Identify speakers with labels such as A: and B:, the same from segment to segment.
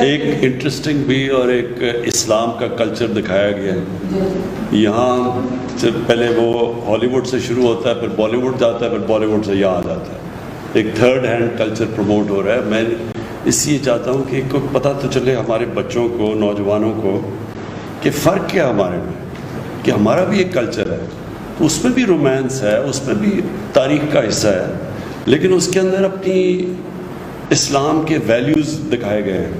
A: ایک انٹرسٹنگ بھی اور ایک اسلام کا کلچر دکھایا گیا ہے. یہاں سے پہلے وہ ہالی ووڈ سے شروع ہوتا ہے، پھر بالی ووڈ جاتا ہے، پھر بالی ووڈ سے یہاں آ جاتا ہے. ایک تھرڈ ہینڈ کلچر پروموٹ ہو رہا ہے. میں اس لیے چاہتا ہوں کہ کوئی پتہ تو چلے ہمارے بچوں کو، نوجوانوں کو، کہ فرق کیا ہمارے میں، کہ ہمارا بھی ایک کلچر ہے، اس میں بھی رومانس ہے، اس میں بھی تاریخ کا حصہ ہے، لیکن اس کے اندر اپنی اسلام کے ویلیوز دکھائے گئے ہیں.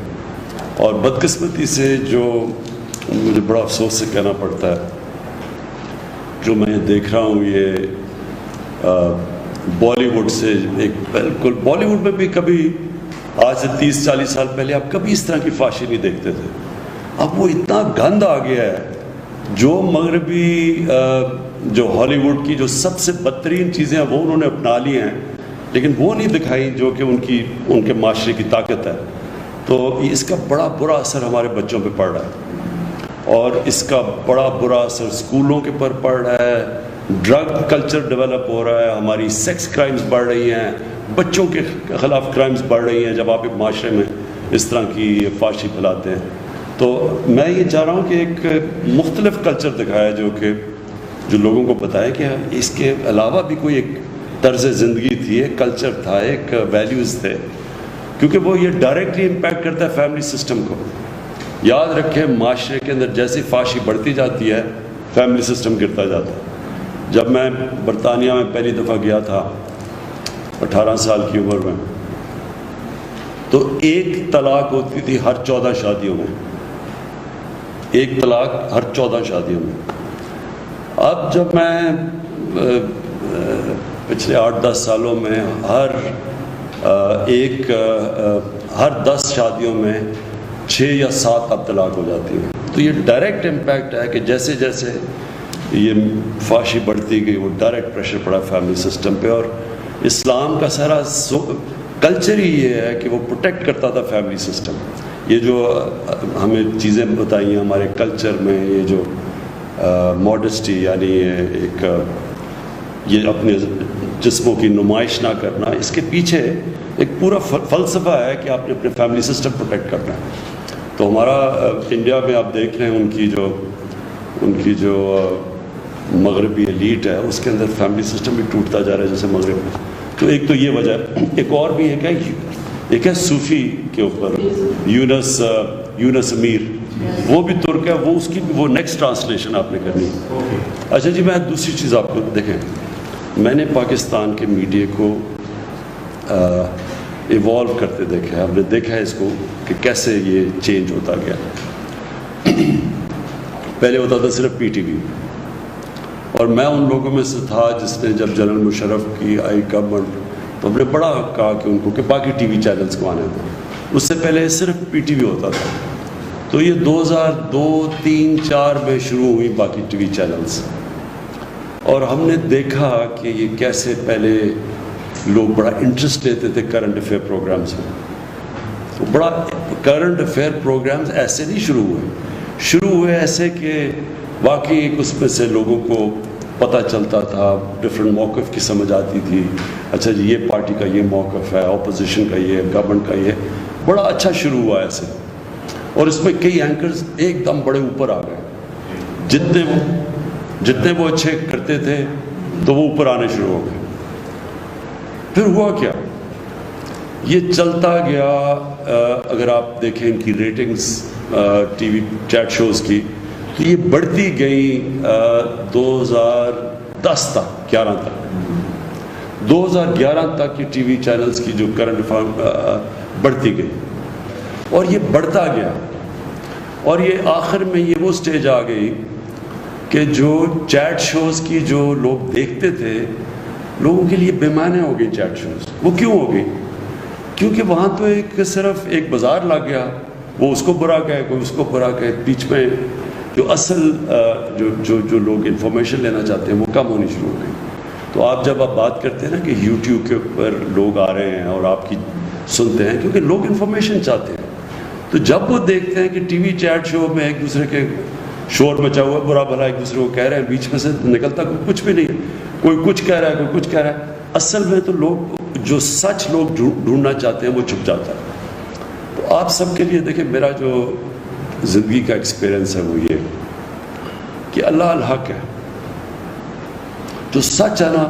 A: اور بدقسمتی سے جو مجھے بڑا افسوس سے کہنا پڑتا ہے، جو میں دیکھ رہا ہوں یہ بالی ووڈ سے ایک بالکل، بالی ووڈ میں بھی کبھی آج سے 30-40 سال پہلے آپ کبھی اس طرح کی فحاشی نہیں دیکھتے تھے. اب وہ اتنا گند آ گیا ہے. جو مغربی جو ہالی ووڈ کی جو سب سے بدترین چیزیں ہیں وہ انہوں نے اپنا لی ہیں، لیکن وہ نہیں دکھائی جو کہ ان کے معاشرے کی طاقت ہے. تو اس کا بڑا برا اثر ہمارے بچوں پہ پڑ رہا ہے، اور اس کا بڑا برا اثر اسکولوں کے پر پڑ رہا ہے. ڈرگ کلچر ڈیولپ ہو رہا ہے، ہماری سیکس کرائمز بڑھ رہی ہیں، بچوں کے خلاف کرائمز بڑھ رہی ہیں جب آپ ایک معاشرے میں اس طرح کی فحاشی پھیلاتے ہیں. تو میں یہ چاہ رہا ہوں کہ ایک مختلف کلچر دکھایا جو لوگوں کو بتائے کہ اس کے علاوہ بھی کوئی ایک طرز زندگی تھی، ایک کلچر تھا، ایک ویلیوز تھے، کیونکہ وہ یہ ڈائریکٹلی امپیکٹ کرتا ہے فیملی سسٹم کو. یاد رکھیں معاشرے کے اندر جیسی فحاشی بڑھتی جاتی ہے، فیملی سسٹم گرتا جاتا ہے. جب میں برطانیہ میں پہلی دفعہ گیا تھا 18 سال کی عمر میں، تو ایک طلاق ہوتی تھی ہر 14 شادیوں میں، ایک طلاق ہر 14 شادیوں میں. اب جب میں پچھلے 8-10 سالوں میں ہر 10 شادیوں میں 6 یا 7 اب طلاق ہو جاتی ہیں. تو یہ ڈائریکٹ امپیکٹ ہے کہ جیسے جیسے یہ فحاشی بڑھتی گئی، وہ ڈائریکٹ پریشر پڑا فیملی سسٹم پہ. اور اسلام کا سارا کلچر ہی یہ ہے کہ وہ پروٹیکٹ کرتا تھا فیملی سسٹم. یہ جو ہمیں چیزیں بتائی ہیں ہمارے کلچر میں، یہ جو ماڈسٹی، یعنی یہ اپنے جسموں کی نمائش نہ کرنا، اس کے پیچھے ایک پورا فلسفہ ہے کہ آپ نے اپنے فیملی سسٹم پروٹیکٹ کرنا ہے. تو ہمارا انڈیا میں آپ دیکھ رہے ہیں ان کی جو مغربی ایلیٹ ہے، اس کے اندر فیملی سسٹم بھی ٹوٹتا جا رہا ہے جیسے مغرب میں. تو ایک تو یہ وجہ ہے. ایک اور بھی ایک ہے صوفی کے اوپر، یونس امیر، وہ بھی ترک ہے، وہ اس کی وہ نیکسٹ ٹرانسلیشن آپ نے کرنی ہے. اچھا جی، میں دوسری چیز آپ کو دیکھیں، میں نے پاکستان کے میڈیا کو ایوالو کرتے دیکھا ہے. ہم نے دیکھا ہے اس کو کہ کیسے یہ چینج ہوتا گیا. پہلے ہوتا تھا صرف پی ٹی وی، اور میں ان لوگوں میں سے تھا جس نے جب جنرل مشرف کی آئی گورنمنٹ، تو ہم نے بڑا کہا کہ ان کو کہ باقی ٹی وی چینلز کو آنے دیں. اس سے پہلے صرف پی ٹی وی ہوتا تھا. تو یہ 2002, 3, 4 میں شروع ہوئی باقی ٹی وی چینلز، اور ہم نے دیکھا کہ یہ کیسے پہلے لوگ بڑا انٹرسٹ لیتے تھے کرنٹ افیئر پروگرامز میں. تو بڑا کرنٹ افیئر پروگرامز ایسے نہیں شروع ہوئے ایسے کہ واقعی ایک اس میں سے لوگوں کو پتہ چلتا تھا، ڈفرینٹ موقف کی سمجھ آتی تھی. اچھا جی، یہ پارٹی کا یہ موقف ہے، اپوزیشن کا یہ، گورنمنٹ کا یہ. بڑا اچھا شروع ہوا ایسے، اور اس میں کئی اینکرز ایک دم بڑے اوپر آ گئے. جتنے وہ اچھے کرتے تھے تو وہ اوپر آنے شروع ہو گئے. پھر ہوا کیا، یہ چلتا گیا. اگر آپ دیکھیں ان کی ratings T V chat shows کی، تو یہ بڑھتی گئی 2010 تک، 2011 تک یہ ٹی وی چینلز کی جو کرنٹ بڑھتی گئی، اور یہ بڑھتا گیا. اور یہ آخر میں یہ وہ سٹیج آ گئی کہ جو چیٹ شوز کی جو لوگ دیکھتے تھے، لوگوں کے لیے بے معنی ہو گئی چیٹ شوز. وہ کیوں ہو گئی؟ کیونکہ وہاں تو صرف ایک بازار لگ گیا، وہ اس کو برا کہے، کوئی اس کو برا کہے. بیچ میں جو اصل جو لوگ انفارمیشن لینا چاہتے ہیں وہ کم ہونی شروع ہو گئی. تو آپ جب بات کرتے ہیں نا کہ یوٹیوب کے اوپر لوگ آ رہے ہیں اور آپ کی سنتے ہیں، کیونکہ لوگ انفارمیشن چاہتے ہیں. تو جب وہ دیکھتے ہیں کہ ٹی وی چیٹ شو میں ایک دوسرے کے شور مچا ہوا، برا بھلا ایک دوسرے کو کہہ رہے ہیں، بیچ میں سے نکلتا کچھ بھی نہیں، کوئی کچھ کہہ رہا ہے، کوئی کچھ کہہ رہا ہے. اصل میں تو لوگ جو سچ لوگ ڈھونڈنا چاہتے ہیں وہ چھپ جاتا ہے. تو تو آپ سب کے لیے دیکھیں میرا جو زندگی کا ایکسپیرئنس ہے وہ یہ کہ اللہ الحق ہے. جو سچ ہے نا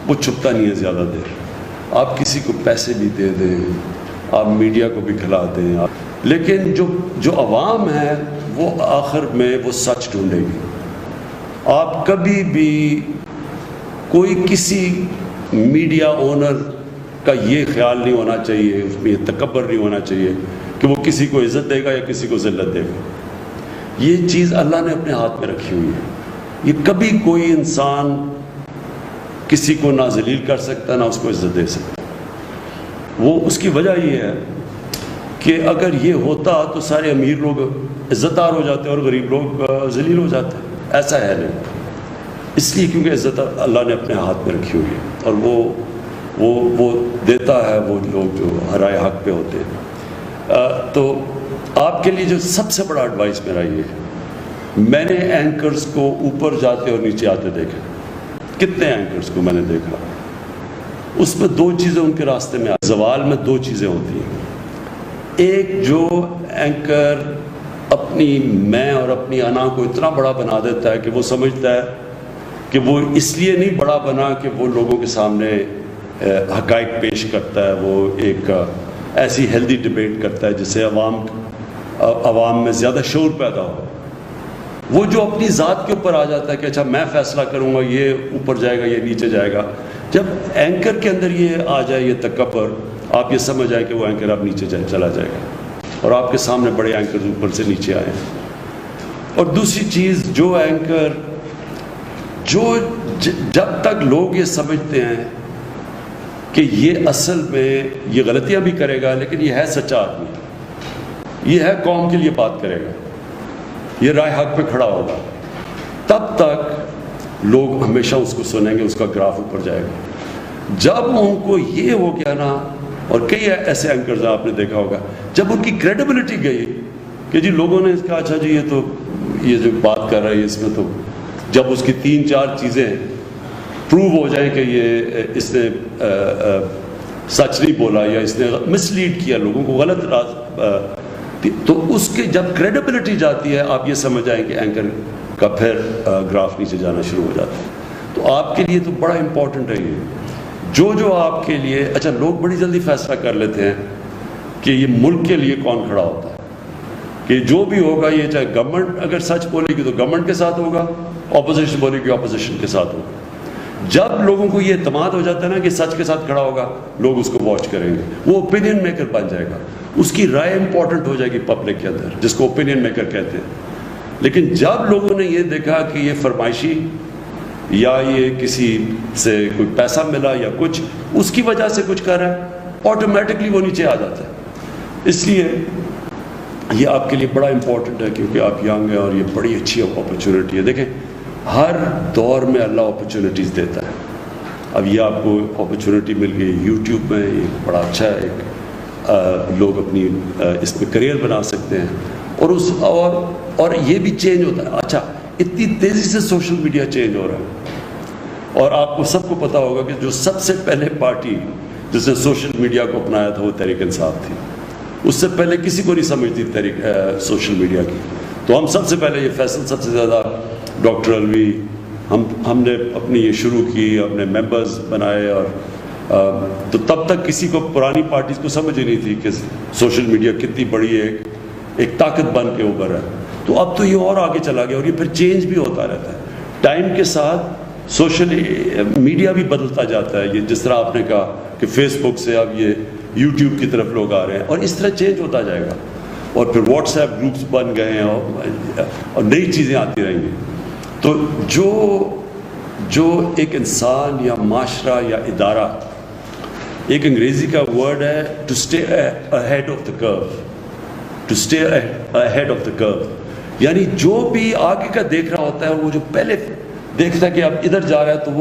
A: وہ چھپتا نہیں ہے زیادہ دیر. آپ کسی کو پیسے بھی دے دیں, آپ میڈیا کو بھی کھلا دیں, لیکن جو عوام ہے وہ آخر میں وہ سچ ڈھونڈے گی. آپ کبھی بھی کوئی کسی میڈیا اونر کا یہ خیال نہیں ہونا چاہیے, اس میں یہ تکبر نہیں ہونا چاہیے کہ وہ کسی کو عزت دے گا یا کسی کو ذلت دے گا. یہ چیز اللہ نے اپنے ہاتھ میں رکھی ہوئی ہے. یہ کبھی کوئی انسان کسی کو نہ ذلیل کر سکتا نہ اس کو عزت دے سکتا. وہ اس کی وجہ یہ ہے کہ اگر یہ ہوتا تو سارے امیر لوگ عزت دار ہو جاتے اور غریب لوگ ذلیل ہو جاتے. ایسا ہے نہیں, اس لیے کیونکہ عزت اللہ نے اپنے ہاتھ میں رکھی ہوئی ہے اور وہ دیتا ہے وہ لوگ جو رائے حق پہ ہوتے ہیں. تو آپ کے لیے جو سب سے بڑا ایڈوائس میرا یہ ہے, میں نے اینکرز کو اوپر جاتے اور نیچے آتے دیکھا. کتنے اینکرز کو میں نے دیکھا, اس میں دو چیزیں ان کے راستے میں زوال میں دو چیزیں ہوتی ہیں. ایک جو اینکر اپنی میں اور اپنی انا کو اتنا بڑا بنا دیتا ہے کہ وہ سمجھتا ہے کہ وہ اس لیے نہیں بڑا بنا کہ وہ لوگوں کے سامنے حقائق پیش کرتا ہے, وہ ایک ایسی ہیلدی ڈبیٹ کرتا ہے جس سے عوام میں زیادہ شعور پیدا ہو. وہ جو اپنی ذات کے اوپر آ جاتا ہے کہ اچھا میں فیصلہ کروں گا, یہ اوپر جائے گا یہ نیچے جائے گا. جب اینکر کے اندر یہ آ جائے یہ تکبر, آپ یہ سمجھ آئے کہ وہ اینکر اب نیچے چلا جائے گا اور آپ کے سامنے بڑے اینکر اوپر سے نیچے آئے ہیں. اور دوسری چیز, جو اینکر جب تک لوگ یہ سمجھتے ہیں کہ یہ اصل میں یہ غلطیاں بھی کرے گا لیکن یہ ہے سچا آدمی, یہ ہے قوم کے لیے بات کرے گا, یہ رائے حق پہ کھڑا ہوگا, تب تک لوگ ہمیشہ اس کو سنیں گے, اس کا گراف اوپر جائے گا. جب ان کو یہ ہو گیا نا, اور کئی ایسے اینکرز آپ نے دیکھا ہوگا, جب ان کی کریڈیبلٹی گئی کہ جی لوگوں نے کہا اچھا جی یہ جو بات کر رہا ہے اس میں تو, جب اس کی 3-4 چیزیں پروو ہو جائیں کہ یہ اس نے سچ نہیں بولا یا اس نے مس لیڈ کیا لوگوں کو, غلط تو اس کے جب کریڈیبلٹی جاتی ہے آپ یہ سمجھ آئیں کہ اینکر کا پھر گراف نیچے جانا شروع ہو جاتا ہے. تو آپ کے لیے تو بڑا امپورٹنٹ ہے یہ جو آپ کے لیے. اچھا لوگ بڑی جلدی فیصلہ کر لیتے ہیں کہ یہ ملک کے لیے کون کھڑا ہوتا ہے, کہ جو بھی ہوگا یہ چاہے گورنمنٹ اگر سچ بولے گی تو گورنمنٹ کے ساتھ ہوگا, اپوزیشن بولے گی اپوزیشن کے ساتھ ہوگا. جب لوگوں کو یہ اعتماد ہو جاتا ہے نا کہ سچ کے ساتھ کھڑا ہوگا, لوگ اس کو واچ کریں گے, وہ اوپینین میکر بن جائے گا, اس کی رائے امپورٹنٹ ہو جائے گی پبلک کے اندر, جس کو اوپینین میکر کہتے ہیں. لیکن جب لوگوں نے یہ دیکھا کہ یہ فرمائشی یا یہ کسی سے کوئی پیسہ ملا یا کچھ اس کی وجہ سے کچھ کر رہا ہے, آٹومیٹکلی وہ نیچے آ جاتا ہے. اس لیے یہ آپ کے لیے بڑا امپورٹنٹ ہے کیونکہ آپ ینگ ہیں اور یہ بڑی اچھی اپرچونٹی ہے. دیکھیں ہر دور میں اللہ اپرچونٹیز دیتا ہے. اب یہ آپ کو اپرچونٹی مل گئی یوٹیوب میں, ایک بڑا اچھا ایک لوگ اپنی اس پہ کریئر بنا سکتے ہیں اور یہ بھی چینج ہوتا ہے. اچھا اتنی تیزی سے سوشل میڈیا چینج ہو رہا ہے اور آپ کو سب کو پتہ ہوگا کہ جو سب سے پہلے پارٹی جس نے سوشل میڈیا کو اپنایا تھا وہ تحریک انصاف تھی. اس سے پہلے کسی کو نہیں سمجھتی سوشل میڈیا کی. تو ہم سب سے پہلے یہ فیصل سب سے زیادہ ڈاکٹر الوی ہم نے اپنی یہ شروع کی, اپنے ممبرز بنائے, اور تو تب تک کسی کو پرانی پارٹیز کو سمجھ ہی نہیں تھی کہ سوشل میڈیا کتنی بڑی ایک طاقت بن کے اوپر ہے. تو اب تو یہ اور آگے چلا گیا اور یہ پھر چینج بھی ہوتا رہتا ہے. ٹائم کے ساتھ سوشل میڈیا بھی بدلتا جاتا ہے. یہ جس طرح آپ نے کہا کہ فیس بک سے اب یہ یوٹیوب کی طرف لوگ آ رہے ہیں اور اس طرح چینج ہوتا جائے گا. اور پھر واٹس ایپ گروپس بن گئے ہیں اور نئی چیزیں آتی رہیں گی. تو جو ایک انسان یا معاشرہ یا ادارہ, ایک انگریزی کا ورڈ ہے to stay ahead of the curve, to stay ahead of the curve, یعنی جو بھی آگے کا دیکھ رہا ہوتا ہے وہ جو پہلے دیکھتا ہے کہ اب ادھر جا رہا ہے تو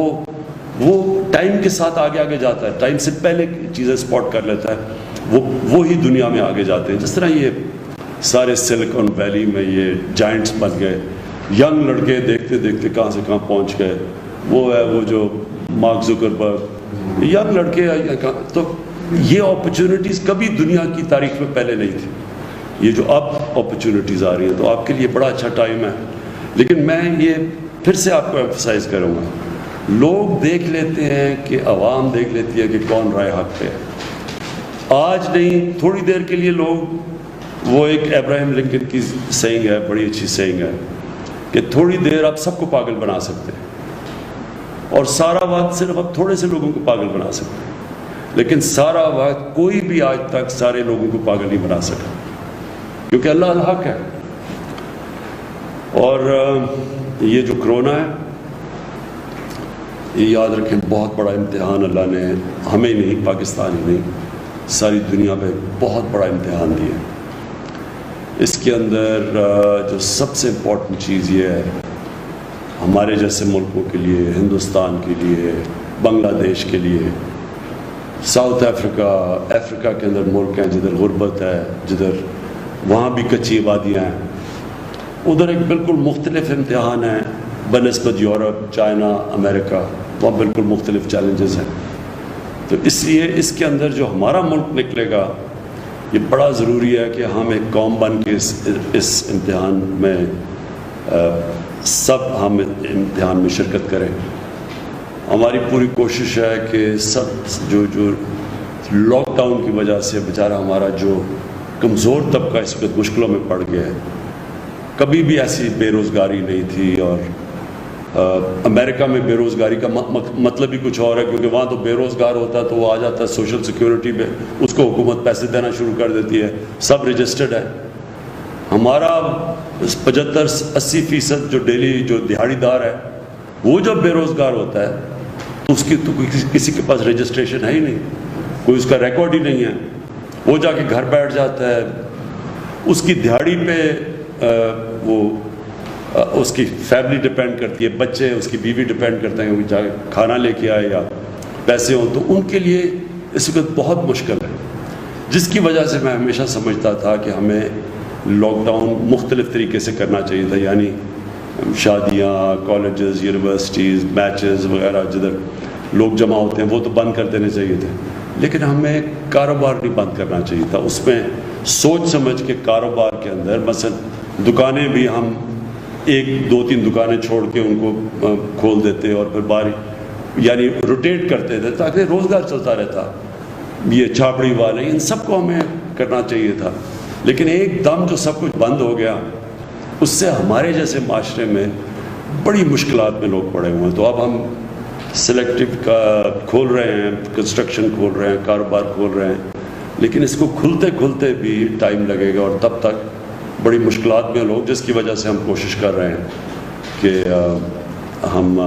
A: وہ ٹائم کے ساتھ آگے جاتا ہے, ٹائم سے پہلے چیزیں اسپاٹ کر لیتا ہے, وہی دنیا میں آگے جاتے ہیں. جس طرح یہ سارے سلیکن ویلی میں یہ جائنٹس بن گئے, ینگ لڑکے دیکھتے دیکھتے کہاں سے کہاں پہنچ گئے. وہ ہے وہ جو مارک زکربرگ, ینگ لڑکے. تو یہ اپرچونٹیز کبھی دنیا کی تاریخ میں پہلے نہیں تھی. یہ جو اب اپرچونٹیز آ رہی ہیں تو آپ کے لیے بڑا اچھا ٹائم ہے. لیکن میں یہ پھر سے آپ کو ایمفسائز کروں گا, لوگ دیکھ لیتے ہیں کہ عوام دیکھ لیتی ہے کہ کون رائے حق پہ ہے. آج نہیں, تھوڑی دیر کے لیے لوگ, وہ ایک ابراہیم لنکن کی سینگ ہے, بڑی اچھی سینگ ہے کہ تھوڑی دیر آپ سب کو پاگل بنا سکتے ہیں اور سارا وقت صرف آپ تھوڑے سے لوگوں کو پاگل بنا سکتے ہیں, لیکن سارا وقت کوئی بھی آج تک سارے لوگوں کو پاگل نہیں بنا سکا, کیونکہ اللہ الحق ہے. اور یہ جو کرونا ہے, یہ یاد رکھیں بہت بڑا امتحان اللہ نے ہمیں نہیں, پاکستان ہی نہیں, ساری دنیا پہ بہت بڑا امتحان دیا. اس کے اندر جو سب سے امپورٹنٹ چیز یہ ہے, ہمارے جیسے ملکوں کے لیے, ہندوستان کے لیے, بنگلہ دیش کے لیے, ساؤتھ افریقہ کے اندر ملک ہیں جدھر غربت ہے, جدھر وہاں بھی کچی آبادیاں ہیں, ادھر ایک بالکل مختلف امتحان ہے بنسبت یورپ, چائنا, امریکہ, وہاں بالکل مختلف چیلنجز ہیں. تو اس لیے اس کے اندر جو ہمارا ملک نکلے گا, یہ بڑا ضروری ہے کہ ہم ایک قوم بن کے اس امتحان میں سب ہم امتحان میں شرکت کریں. ہماری پوری کوشش ہے کہ سب جو لاک ڈاؤن کی وجہ سے بیچارہ ہمارا جو کمزور طبقہ اس وقت مشکلوں میں پڑ گیا ہے, کبھی بھی ایسی بے روزگاری نہیں تھی. اور امریکہ میں بے روزگاری کا مطلب ہی کچھ اور ہے, کیونکہ وہاں تو بے روزگار ہوتا ہے تو وہ آ جاتا ہے سوشل سیکیورٹی پہ, اس کو حکومت پیسے دینا شروع کر دیتی ہے, سب رجسٹرڈ ہے. ہمارا 75-80% جو ڈیلی جو دیہاڑی دار ہے, وہ جب بے روزگار ہوتا ہے تو اس کی تو کسی کے پاس رجسٹریشن ہے ہی نہیں, کوئی اس کا ریکارڈ ہی نہیں ہے, وہ جا کے گھر بیٹھ جاتا ہے. اس کی دیہاڑی پہ وہ اس کی فیملی ڈپینڈ کرتی ہے, بچے, اس کی بیوی ڈپینڈ کرتے ہیں کہ جا کے کھانا لے کے آئے یا پیسے ہوں, تو ان کے لیے اس وقت بہت مشکل ہے. جس کی وجہ سے میں ہمیشہ سمجھتا تھا کہ ہمیں لاک ڈاؤن مختلف طریقے سے کرنا چاہیے تھا, یعنی شادیاں, کالجز, یونیورسٹیز, میچز وغیرہ جدھر لوگ جمع ہوتے ہیں وہ تو بند کر دینے چاہیے تھے, لیکن ہمیں کاروبار نہیں بند کرنا چاہیے تھا. اس میں سوچ سمجھ کے کاروبار کے اندر, مثلا دکانیں بھی ہم 1-2-3 دکانیں چھوڑ کے ان کو کھول دیتے اور پھر باری یعنی روٹیٹ کرتے تھے تاکہ روزگار چلتا رہتا. یہ چھاپڑی والے, ان سب کو ہمیں کرنا چاہیے تھا, لیکن ایک دم جو سب کچھ بند ہو گیا, اس سے ہمارے جیسے معاشرے میں بڑی مشکلات میں لوگ پڑے ہوئے ہیں. تو اب ہم سلیکٹو کھول رہے ہیں, کنسٹرکشن کھول رہے ہیں, کاروبار کھول رہے ہیں, لیکن اس کو کھلتے کھلتے بھی ٹائم لگے گا, اور تب تک بڑی مشکلات میں لوگ, جس کی وجہ سے ہم کوشش کر رہے ہیں کہ ہم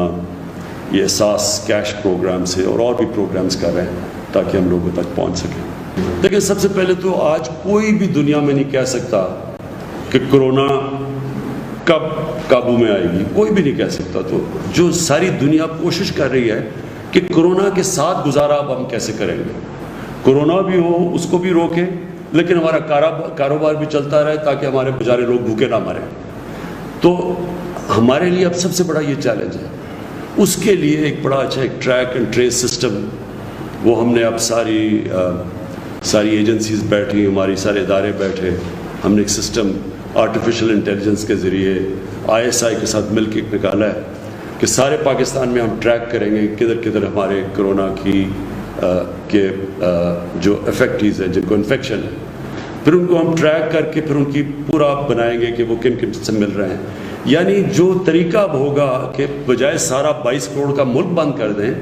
A: یہ احساس کیش پروگرام سے اور بھی پروگرامز کر رہے ہیں تاکہ ہم لوگوں تک پہنچ سکیں. لیکن سب سے پہلے تو آج کوئی بھی دنیا میں نہیں کہہ سکتا کہ کرونا کب قابو میں آئے گی, کوئی بھی نہیں کہہ سکتا. تو جو ساری دنیا کوشش کر رہی ہے کہ کرونا کے ساتھ گزارا اب ہم کیسے کریں گے, کرونا بھی ہو اس کو بھی روکیں, لیکن ہمارا کاروبار بھی چلتا رہے تاکہ ہمارے بیچارے لوگ بھوکے نہ مریں. تو ہمارے لیے اب سب سے بڑا یہ چیلنج ہے. اس کے لیے ایک بڑا اچھا ایک ٹریک اینڈ ٹریس سسٹم, وہ ہم نے اب ساری ایجنسیز بیٹھی, ہماری سارے ادارے بیٹھے, ہم نے ایک سسٹم آرٹیفیشل انٹیلیجنس کے ذریعے ISI کے ساتھ مل کے نکالا ہے کہ سارے پاکستان میں ہم ٹریک کریں گے کدھر کدھر ہمارے کرونا کی کے جو افیکٹیز ہیں, جن کو انفیکشن ہے, پھر ان کو ہم ٹریک کر کے پھر ان کی پورا بنائیں گے کہ وہ کن کن سے مل رہے ہیں. یعنی جو طریقہ اب ہوگا کہ بجائے سارا 22 کروڑ کا ملک بند کر دیں,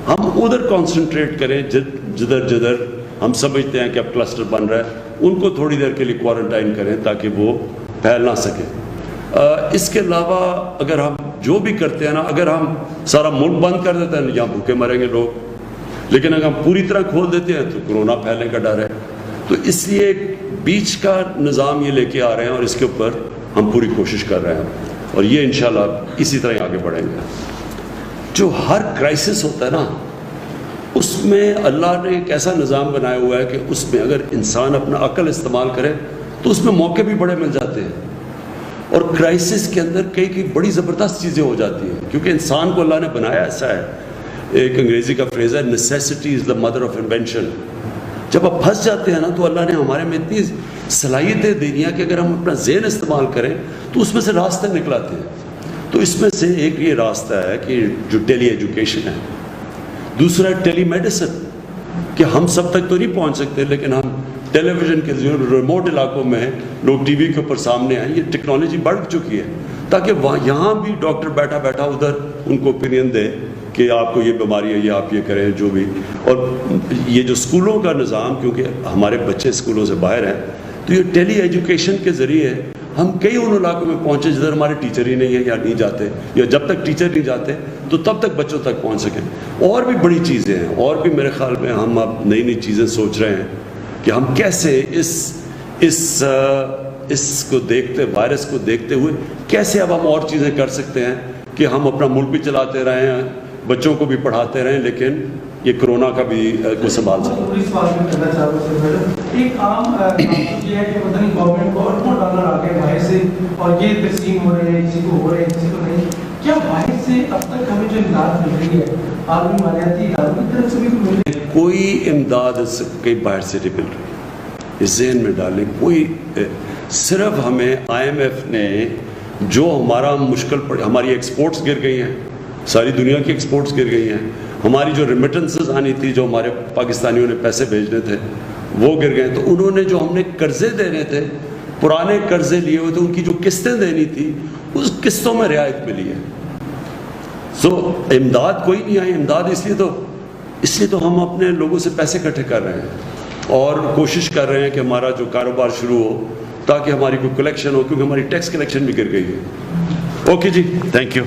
A: ہم ادھر کانسنٹریٹ کریں جدھر ہم سمجھتے ہیں کہ اب کلسٹر بن رہا ہے, ان کو تھوڑی دیر کے لیے کوارنٹائن کریں تاکہ وہ پھیل نہ سکیں. اس کے علاوہ اگر ہم جو بھی کرتے ہیں نا, اگر ہم سارا ملک بند کر دیتے ہیں یہاں بھوکے مریں گے لوگ, لیکن اگر ہم پوری طرح کھول دیتے ہیں تو کرونا پھیلنے کا ڈر ہے. تو اس لیے ایک بیچ کا نظام یہ لے کے آ رہے ہیں اور اس کے اوپر ہم پوری کوشش کر رہے ہیں, اور یہ انشاءاللہ اسی طرح آگے بڑھیں گے. جو ہر کرائسس ہوتا ہے نا, اس میں اللہ نے ایک ایسا نظام بنایا ہوا ہے کہ اس میں اگر انسان اپنا عقل استعمال کرے تو اس میں موقع بھی بڑے مل جاتے ہیں. اور کرائسس کے اندر کئی بڑی زبردست چیزیں ہو جاتی ہیں, کیونکہ انسان کو اللہ نے بنایا ایسا ہے. ایک انگریزی کا فریز ہے, necessity is the mother of invention. جب آپ پھنس جاتے ہیں نا تو اللہ نے ہمارے میں اتنی صلاحیتیں دینی ہے کہ اگر ہم اپنا ذہن استعمال کریں تو اس میں سے راستے نکلاتے ہیں. تو اس میں سے ایک یہ راستہ ہے کہ جو ٹیلی ایجوکیشن ہے، دوسرا ٹیلی میڈیسن، کہ ہم سب تک تو نہیں پہنچ سکتے لیکن ہم ٹیلی ویژن کے جو ریموٹ علاقوں میں ہیں لوگ ٹی وی کے اوپر سامنے آئیں. یہ ٹیکنالوجی بڑھ چکی ہے تاکہ وہاں یہاں بھی ڈاکٹر بیٹھا بیٹھا ادھر ان کو اوپینین دے کہ آپ کو یہ بیماری ہے، یہ آپ یہ کریں جو بھی. اور یہ جو اسکولوں کا نظام، کیونکہ ہمارے بچے اسکولوں سے باہر ہیں، تو یہ ٹیلی ایجوکیشن کے ذریعے ہم کئی ان علاقوں میں پہنچے جدھر ہمارے ٹیچر ہی نہیں ہیں یا نہیں جاتے، یا جب تک ٹیچر نہیں جاتے تو تب تک بچوں تک پہنچ سکیں. اور بھی بڑی چیزیں ہیں، اور بھی میرے خیال میں ہم اب نئی نئی چیزیں سوچ رہے ہیں کہ ہم کیسے اس کو دیکھتے، وائرس کو دیکھتے ہوئے کیسے اب ہم اور چیزیں کر سکتے ہیں کہ ہم اپنا ملک بھی چلاتے رہیں ہیں، بچوں کو بھی پڑھاتے رہیں، لیکن یہ کرونا کا بھی کو سنبھال سکیں.
B: ایک عام یہ ہے کہ پتہ نہیں گورنمنٹ کو اربوں ڈالر آ گئے باہر سے اور یہ تقسیم ہو رہے ہیں، کسی کو ہو رہے ہیں کسی کو نہیں. کیا باہر سے اب تک ہمیں جو امداد مل رہی ہے عالمی مالیاتی اداروں کی طرف سے بھی مل رہی ہے؟
A: کوئی امداد کئی باہر سے نہیں مل رہی. اس ذہن میں ڈالیں، کوئی صرف ہمیں آئی ایم ایف نے جو ہمارا مشکل پڑ، ہماری ایکسپورٹس گر گئی ہیں، ساری دنیا کی ایکسپورٹس گر گئی ہیں، ہماری جو ریمیٹنسز آنی تھی، جو ہمارے پاکستانیوں نے پیسے بھیجنے تھے وہ گر گئے. تو انہوں نے جو ہم نے قرضے دینے تھے، پرانے قرضے لیے ہوئے تھے، ان کی جو قسطیں دینی تھی اس قسطوں میں رعایت ملی ہے. سو امداد کوئی نہیں آئی. امداد اس لیے تو ہم اپنے لوگوں سے پیسے اکٹھے کر رہے ہیں اور کوشش کر رہے ہیں کہ ہمارا جو کاروبار شروع ہو تاکہ ہماری کوئی کلیکشن ہو، کیونکہ ہماری ٹیکس کلیکشن بھی گر گئی ہے. اوکے جی، تھینک یو.